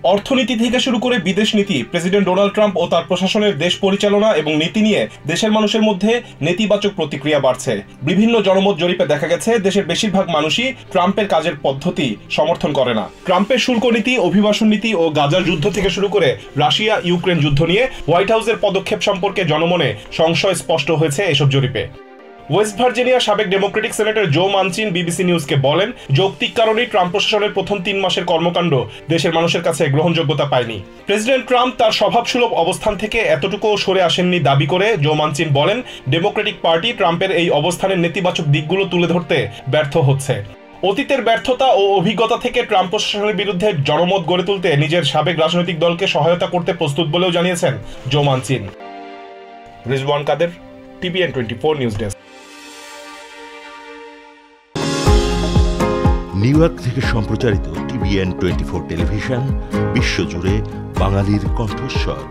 অর্থনীতি থেকে শুরু করে বিদেশ নীতি, প্রেসিডেন্ট ডোনাল্ড ট্রাম্প ও তার প্রশাসনের দেশ পরিচালনা এবং নীতি নিয়ে দেশের মানুষের মধ্যে নেতিবাচক প্রতিক্রিয়া বাড়ছে। বিভিন্ন জনমত জরিপে দেখা গেছে দেশের বেশিরভাগ মানুষই ট্রাম্পের কাজের পদ্ধতি সমর্থন করে না। ট্রাম্পের শুল্ক নীতি, অভিবাসন নীতি ও গাজার যুদ্ধ থেকে শুরু করে রাশিয়া ইউক্রেন যুদ্ধ নিয়ে হোয়াইট হাউসের পদক্ষেপ সম্পর্কে জনমনে সংশয় স্পষ্ট হয়েছে এসব জরিপে। ওয়েস্ট ভার্জিনিয়ার সাবেক ডেমোক্রেটিক সেনেটর জো মানচিন বিবিসি নিউজকে বলেন, যৌক্তিক কারণেই ট্রাম্প প্রশাসনের প্রথম 3 মাসের কর্মকাণ্ড দেশের মানুষের কাছে গ্রহণযোগ্যতা পায়নি। প্রেসিডেন্ট ট্রাম্প তার স্বভাবসুলভ অবস্থান থেকে এতটুকু সরে আসেননি দাবি করে জো মানচিন বলেন, ডেমোক্রেটিক পার্টি ট্রাম্পের এই অবস্থানের নেতিবাচক দিকগুলো তুলে ধরতে ব্যর্থ হচ্ছে। অতীতের ব্যর্থতা ও অভিজ্ঞতা থেকে ট্রাম্প প্রশাসনের বিরুদ্ধে জনমত গড়ে তুলতে নিজের সাবেক রাজনৈতিক দলকে সহায়তা করতে প্রস্তুত বলেও জানিয়েছেন জো মানচিন। রিজওয়ান কাদের, TVN 24 news desk. New York থেকে সম্প্রচারিত TVN 24 টেলিভিশন বিশ্বজুড়ে বাঙালির কণ্ঠস্বর।